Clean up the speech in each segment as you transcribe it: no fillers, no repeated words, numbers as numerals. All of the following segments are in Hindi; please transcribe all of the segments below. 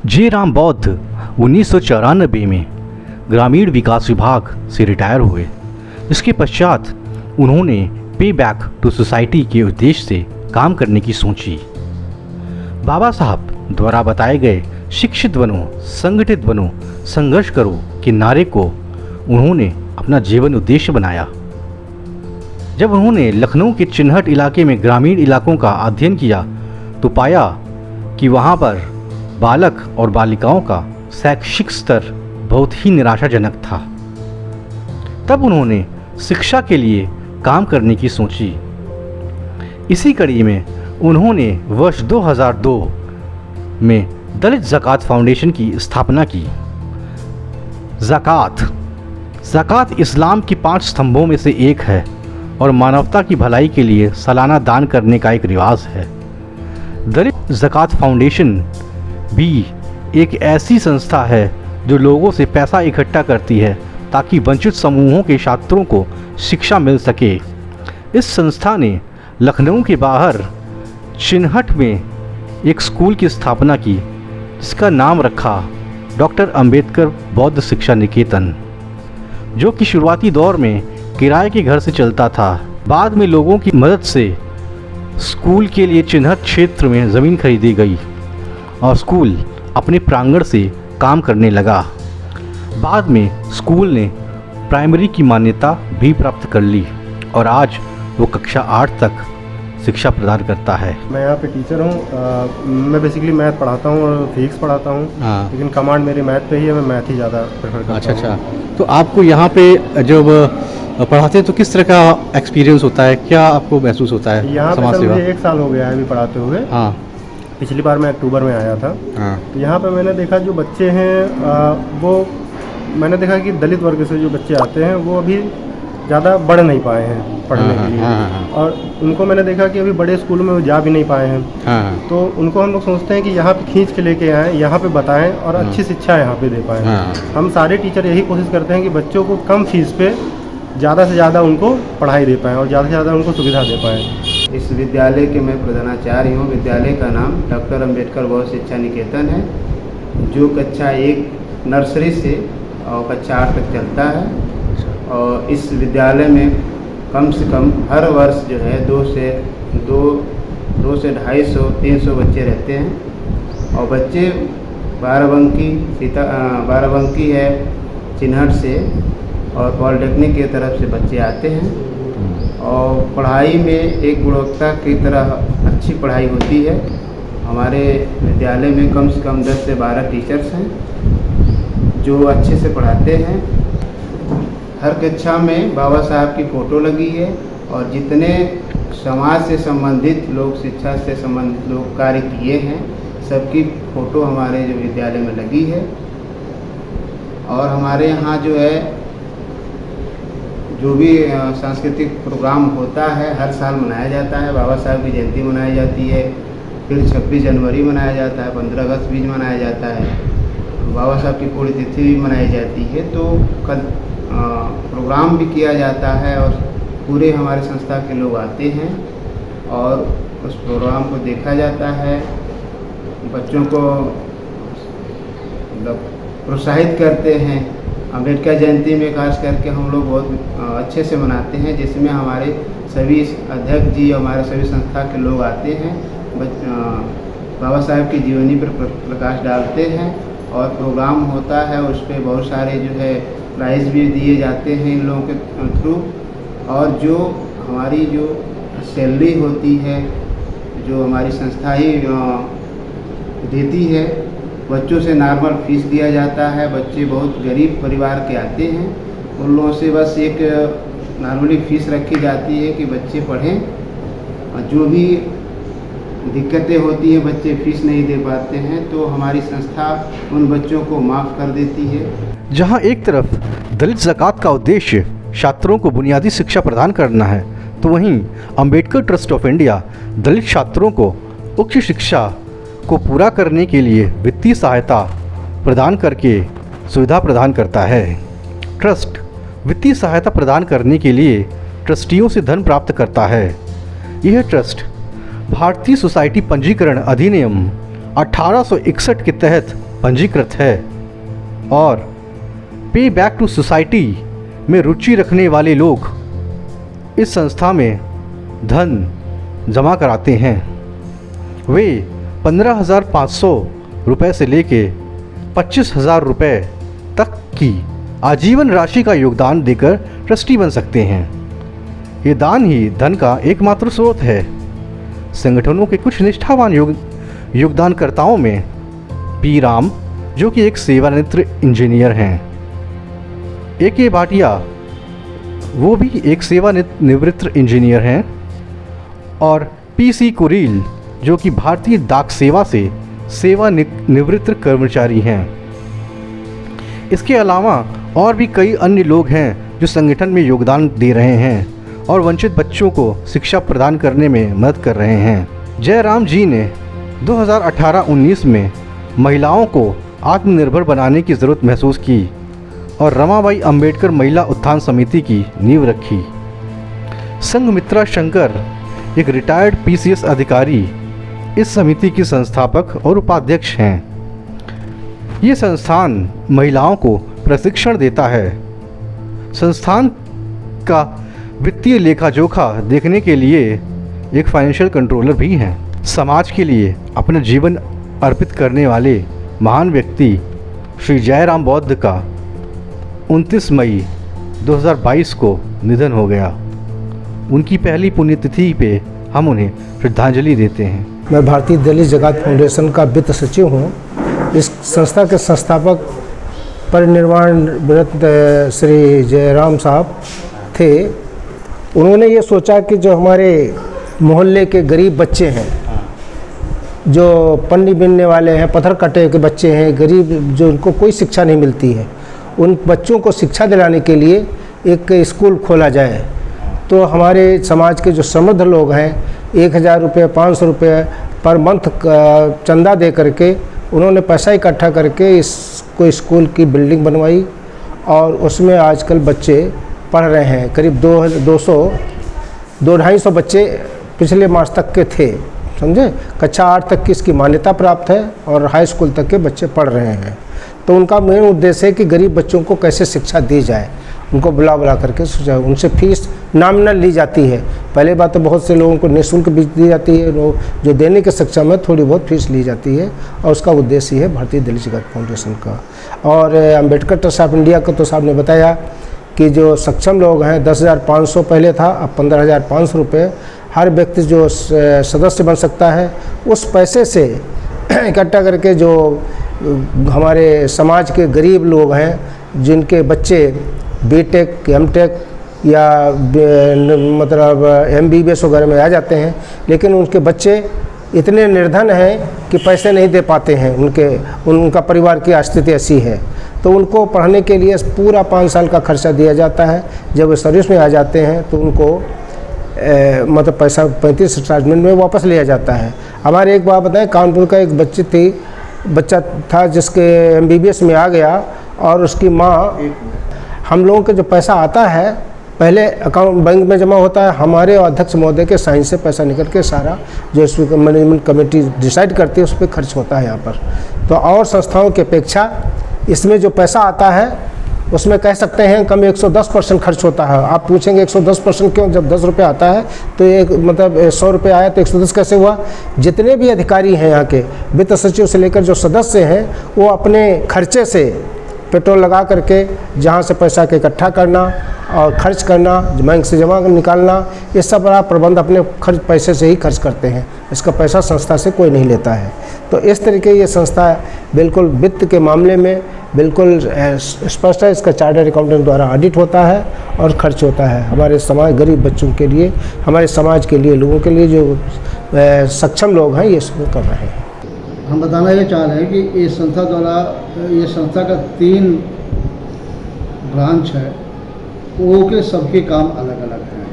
जे राम बौद्ध 1994 में ग्रामीण विकास विभाग से रिटायर हुए। इसके पश्चात उन्होंने पे बैक टू सोसाइटी के उद्देश्य से काम करने की सोची। बाबा साहब द्वारा बताए गए शिक्षित बनो, संगठित बनो, संघर्ष करो के नारे को उन्होंने अपना जीवन उद्देश्य बनाया। जब उन्होंने लखनऊ के चिन्हट इलाके में ग्रामीण इलाकों का अध्ययन किया तो पाया कि वहाँ पर बालक और बालिकाओं का शैक्षिक स्तर बहुत ही निराशाजनक था। तब उन्होंने शिक्षा के लिए काम करने की सोची। इसी कड़ी में उन्होंने वर्ष 2002 में दलित ज़कात फाउंडेशन की स्थापना की। ज़कात इस्लाम की 5 स्तंभों में से एक है और मानवता की भलाई के लिए सालाना दान करने का एक रिवाज है। दलित ज़कात फाउंडेशन भी एक ऐसी संस्था है जो लोगों से पैसा इकट्ठा करती है ताकि वंचित समूहों के छात्रों को शिक्षा मिल सके। इस संस्था ने लखनऊ के बाहर चिन्हट में एक स्कूल की स्थापना की जिसका नाम रखा डॉक्टर अंबेडकर बौद्ध शिक्षा निकेतन, जो कि शुरुआती दौर में किराए के घर से चलता था। बाद में लोगों की मदद से स्कूल के लिए चिन्हट क्षेत्र में ज़मीन खरीदी गई और स्कूल अपने प्रांगण से काम करने लगा। बाद में स्कूल ने प्राइमरी की मान्यता भी प्राप्त कर ली और आज वो कक्षा 8 तक शिक्षा प्रदान करता है। मैं यहाँ पे टीचर हूँ। मैं बेसिकली मैथ पढ़ाता हूँ और फिजिक्स पढ़ाता हूँ। हाँ। लेकिन कमांड मेरे मैथ पे ही है, मैं मैथ ही ज़्यादा प्रेफर करता हूँ। अच्छा। तो आपको यहाँ पे जब पढ़ाते हैं तो किस तरह का एक्सपीरियंस होता है, क्या आपको महसूस होता है? यहाँ पे सर मुझे 1 साल हो गया है अभी पढ़ाते हुए। हाँ। पिछली बार मैं अक्टूबर में आया था। हाँ। तो यहाँ पे मैंने देखा जो बच्चे हैं वो मैंने देखा कि दलित वर्ग से जो बच्चे आते हैं वो अभी ज़्यादा बढ़ नहीं पाए हैं पढ़ने के लिए। और उनको मैंने देखा कि अभी बड़े स्कूल में वो जा भी नहीं पाए हैं। तो उनको हम लोग सोचते हैं कि यहाँ पे खींच के लेके आएँ, यहाँ पे बताएं और अच्छी शिक्षा यहाँ पे दे पाएँ। हम सारे टीचर यही कोशिश करते हैं कि बच्चों को कम फीस पे ज़्यादा से ज़्यादा उनको पढ़ाई दे पाएँ और ज़्यादा से ज़्यादा उनको सुविधा दे पाएँ। इस विद्यालय के मैं प्रधानाचार्य हूँ। विद्यालय का नाम डॉक्टर अंबेडकर बौद्ध शिक्षा निकेतन है, जो कक्षा 1 नर्सरी से और कक्षा 8 तक चलता है। और इस विद्यालय में कम से कम हर वर्ष जो है 2 से 250-300 बच्चे रहते हैं। और बच्चे बाराबंकी है चिन्हट से और पॉलिटेक्निक की तरफ से बच्चे आते हैं। और पढ़ाई में एक गुणवत्ता की तरह अच्छी पढ़ाई होती है। हमारे विद्यालय में कम से कम 10 से 12 टीचर्स हैं जो अच्छे से पढ़ाते हैं। हर कक्षा में बाबा साहब की फ़ोटो लगी है और जितने समाज से संबंधित लोग, शिक्षा से संबंधित लोग कार्य किए हैं, सबकी फ़ोटो हमारे जो विद्यालय में लगी है। और हमारे यहाँ जो है जो भी सांस्कृतिक प्रोग्राम होता है हर साल मनाया जाता है। बाबा साहब की जयंती मनाई जाती है, फिर 26 जनवरी मनाया जाता है, 15 अगस्त भी मनाया जाता है, बाबा साहब की पुण्यतिथि भी मनाई जाती है। तो कल प्रोग्राम भी किया जाता है और पूरे हमारे संस्था के लोग आते हैं और उस प्रोग्राम को देखा जाता है। बच्चों को मतलब प्रोत्साहित करते हैं। अम्बेडकर जयंती में खास करके हम लोग बहुत अच्छे से मनाते हैं, जिसमें हमारे सभी अध्यक्ष जी और हमारे सभी संस्था के लोग आते हैं, बाबा साहब की जीवनी पर प्रकाश डालते हैं और प्रोग्राम होता है। उस पर बहुत सारे जो है प्राइज़ भी दिए जाते हैं इन लोगों के थ्रू। और जो हमारी जो सैलरी होती है जो हमारी संस्था ही देती है, बच्चों से नॉर्मल फीस दिया जाता है। बच्चे बहुत गरीब परिवार के आते हैं, उन लोगों से बस एक नॉर्मली फ़ीस रखी जाती है कि बच्चे पढ़ें। और जो भी दिक्कतें होती हैं, बच्चे फीस नहीं दे पाते हैं, तो हमारी संस्था उन बच्चों को माफ़ कर देती है। जहां एक तरफ दलित ज़कात का उद्देश्य छात्रों को बुनियादी शिक्षा प्रदान करना है, तो वहीं अंबेडकर ट्रस्ट ऑफ इंडिया दलित छात्रों को उच्च शिक्षा को पूरा करने के लिए वित्तीय सहायता प्रदान करके सुविधा प्रदान करता है। ट्रस्ट वित्तीय सहायता प्रदान करने के लिए ट्रस्टियों से धन प्राप्त करता है। यह ट्रस्ट भारतीय सोसाइटी पंजीकरण अधिनियम 1861 के तहत पंजीकृत है और पे बैक टू सोसाइटी में रुचि रखने वाले लोग इस संस्था में धन जमा कराते हैं। वे 15,500 रुपये से लेके 25,000 रुपये तक की आजीवन राशि का योगदान देकर ट्रस्टी बन सकते हैं। ये दान ही धन का एकमात्र स्रोत है। संगठनों के कुछ निष्ठावान योगदानकर्ताओं में पी राम, जो कि एक सेवानिवृत्त इंजीनियर हैं, ए भाटिया, वो भी एक सेवानिवृत्त इंजीनियर हैं, और पी कुरील, जो कि भारतीय डाक सेवा से सेवानिवृत्त कर्मचारी हैं। इसके अलावा और भी कई अन्य लोग हैं जो संगठन में योगदान दे रहे हैं और वंचित बच्चों को शिक्षा प्रदान करने में मदद कर रहे हैं। जयराम जी ने 2018-19 में महिलाओं को आत्मनिर्भर बनाने की ज़रूरत महसूस की और रमाबाई अंबेडकर महिला उत्थान समिति की नींव रखी। संघमित्रा शंकर, एक रिटायर्ड PCS अधिकारी, इस समिति की संस्थापक और उपाध्यक्ष हैं। ये संस्थान महिलाओं को प्रशिक्षण देता है। संस्थान का वित्तीय लेखा जोखा देखने के लिए एक फाइनेंशियल कंट्रोलर भी हैं। समाज के लिए अपना जीवन अर्पित करने वाले महान व्यक्ति श्री जयराम बौद्ध का 29 मई 2022 को निधन हो गया। उनकी पहली पुण्यतिथि पे हम उन्हें श्रद्धांजलि देते हैं। मैं भारतीय दलित जगत फाउंडेशन का वित्त सचिव हूँ। इस संस्था के संस्थापक परिनिर्वाण श्री जयराम साहब थे। उन्होंने ये सोचा कि जो हमारे मोहल्ले के गरीब बच्चे हैं, जो पन्नी बिनने वाले हैं, पत्थर कटे के बच्चे हैं, गरीब, जो उनको कोई शिक्षा नहीं मिलती है, उन बच्चों को शिक्षा दिलाने के लिए एक स्कूल खोला जाए। तो हमारे समाज के जो समृद्ध लोग हैं 1,000 रुपये, 500 रुपये पर मंथ चंदा दे करके उन्होंने पैसा इकट्ठा करके इसको स्कूल की बिल्डिंग बनवाई और उसमें आजकल बच्चे पढ़ रहे हैं। करीब 200-250 बच्चे पिछले मार्च तक के थे, समझे। कक्षा 8 तक की इसकी मान्यता प्राप्त है और हाई स्कूल तक के बच्चे पढ़ रहे हैं। तो उनका मेन उद्देश्य है कि गरीब बच्चों को कैसे शिक्षा दी जाए, उनको बुला करके सुझाव, उनसे फीस नॉमिनल ली जाती है। पहले बात तो बहुत से लोगों को निःशुल्क भी दी जाती है, जो देने के सक्षम है थोड़ी बहुत फीस ली जाती है और उसका उद्देश्य है भारतीय दलित जगत फाउंडेशन का। और अम्बेडकर ट्रस्ट ऑफ इंडिया का तो साहब ने बताया कि जो सक्षम लोग हैं 10,500 पहले था, अब 15,500 रुपये हर व्यक्ति जो सदस्य बन सकता है उस पैसे से इकट्ठा करके जो हमारे समाज के गरीब लोग हैं जिनके बच्चे बीटेक, एमटेक या मतलब MBBS वगैरह में आ जाते हैं, लेकिन उनके बच्चे इतने निर्धन हैं कि पैसे नहीं दे पाते हैं, उनका परिवार की स्थिति ऐसी है, तो उनको पढ़ने के लिए पूरा 5 साल का खर्चा दिया जाता है। जब वे सर्विस में आ जाते हैं तो उनको मतलब पैसा 35 इंस्टॉलमेंट में वापस लिया जाता है। हमारे एक बात बताएं, कानपुर का एक बच्चा था जिसके MBBS में आ गया और उसकी माँ, हम लोगों के जो पैसा आता है पहले अकाउंट बैंक में जमा होता है, हमारे अध्यक्ष महोदय के साइन से पैसा निकल के सारा जो इस मैनेजमेंट कमेटी डिसाइड करती है उस पर खर्च होता है यहाँ पर। तो और संस्थाओं की अपेक्षा इसमें जो पैसा आता है उसमें कह सकते हैं कम 110% खर्च होता है। आप पूछेंगे 110% क्यों, जब 10 रुपये आता है तो एक मतलब 100 रुपये आया तो 110 कैसे हुआ। जितने भी अधिकारी हैं यहाँ के, वित्त सचिव से लेकर जो सदस्य हैं, वो अपने खर्चे से पेट्रोल लगा करके जहाँ से पैसा के इकट्ठा करना और खर्च करना, बैंक से जमा निकालना, ये सब बड़ा प्रबंध अपने खर्च पैसे से ही खर्च करते हैं। इसका पैसा संस्था से कोई नहीं लेता है। तो इस तरीके ये संस्था बिल्कुल वित्त के मामले में बिल्कुल स्पष्ट है। इसका चार्टर्ड अकाउंटेंट द्वारा ऑडिट होता है और खर्च होता है हमारे समाज गरीब बच्चों के लिए, हमारे समाज के लिए, लोगों के लिए जो सक्षम लोग हैं ये सब कर रहे हैं। हम बताना ये चाह रहे हैं कि ये संस्था द्वारा, ये संस्था का 3 ब्रांच है, वो के सबके काम अलग अलग हैं।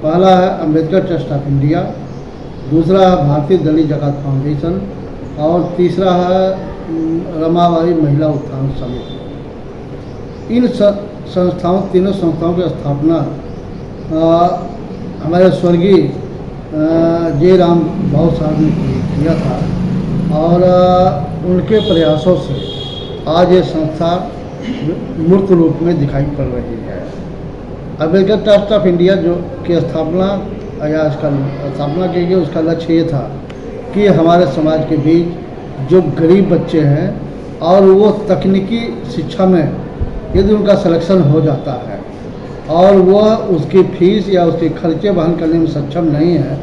पहला है अम्बेडकर ट्रस्ट ऑफ इंडिया, दूसरा है भारतीय दलित जगत फाउंडेशन और तीसरा है रमाबाई महिला उत्थान समिति। इन संस्थाओं, तीनों संस्थाओं की स्थापना हमारे स्वर्गीय जयराम बौद्ध साहब ने किया था। और उनके प्रयासों से आज ये संस्था मूर्त रूप में दिखाई पड़ रही है। अम्बेडकर ट्रस्ट ऑफ इंडिया जो की स्थापना या इसका स्थापना की गई, उसका लक्ष्य ये था कि हमारे समाज के बीच जो गरीब बच्चे हैं और वो तकनीकी शिक्षा में यदि उनका सिलेक्शन हो जाता है और वह उसकी फीस या उसके खर्चे वहन करने में सक्षम नहीं है,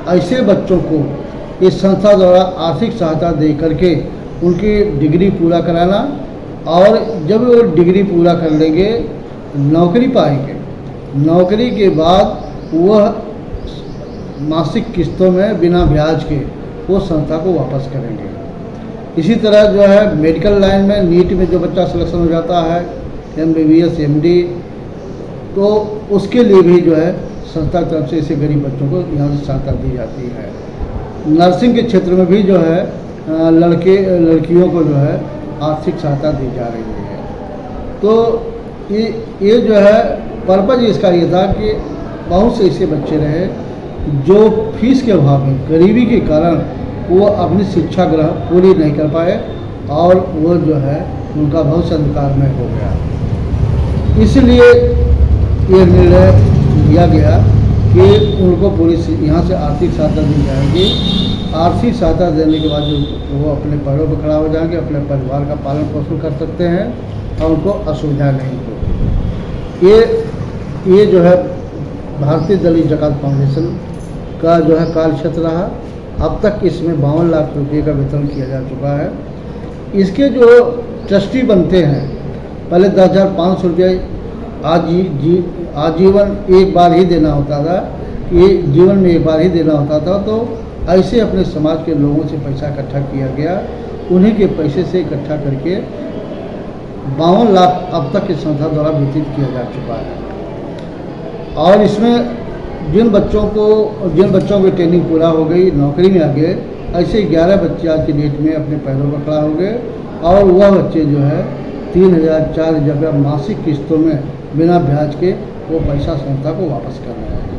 ऐसे बच्चों को इस संस्था द्वारा आर्थिक सहायता दे करके उनकी डिग्री पूरा कराना, और जब वो डिग्री पूरा कर लेंगे नौकरी पाएंगे, नौकरी के बाद वह मासिक किस्तों में बिना ब्याज के वो संस्था को वापस करेंगे। इसी तरह जो है मेडिकल लाइन में नीट में जो बच्चा सिलेक्शन हो जाता है, MBBS MD, तो उसके लिए भी जो है संस्था की तरफ से ऐसे गरीब बच्चों को यहाँ से सहायता दी जाती है। नर्सिंग के क्षेत्र में भी जो है लड़कियों को जो है आर्थिक सहायता दी जा रही है। तो ये जो है पर्पज इसका ये था कि बहुत से ऐसे बच्चे रहे जो फीस के अभाव में, गरीबी के कारण वो अपनी शिक्षा ग्रहण पूरी नहीं कर पाए और वो जो है उनका भविष्य अंधकार में हो गया। इसलिए ये निर्णय लिया गया कि उनको पूरी यहाँ से आर्थिक सहायता दी जाएगी। आर्थिक सहायता देने के बाद जो वो अपने पैरों पर खड़ा हो जाएंगे, अपने परिवार का पालन पोषण कर सकते हैं और उनको असुविधा नहीं होगी। ये जो है भारतीय दलित जकात फाउंडेशन का जो है कार्य क्षेत्र रहा। अब तक इसमें 52 लाख रुपये का वितरण किया जा चुका है। इसके जो ट्रस्टी बनते हैं, पहले 10,500 रुपये आजीवन एक बार ही देना होता था, ये जीवन में एक बार ही देना होता था। तो ऐसे अपने समाज के लोगों से पैसा इकट्ठा किया गया, उन्हीं के पैसे से इकट्ठा करके 52 लाख अब तक इस संस्था द्वारा वितरित किया जा चुका है। और इसमें जिन बच्चों की ट्रेनिंग पूरा हो गई, नौकरी में आ गए, ऐसे 11 बच्चे आज की डेट में अपने पैरों पर खड़ा हो गए और वह बच्चे जो है 3,000 4,000 रुपया मासिक किस्तों में बिना ब्याज के वो पैसा संस्था को वापस कर रहे हैं।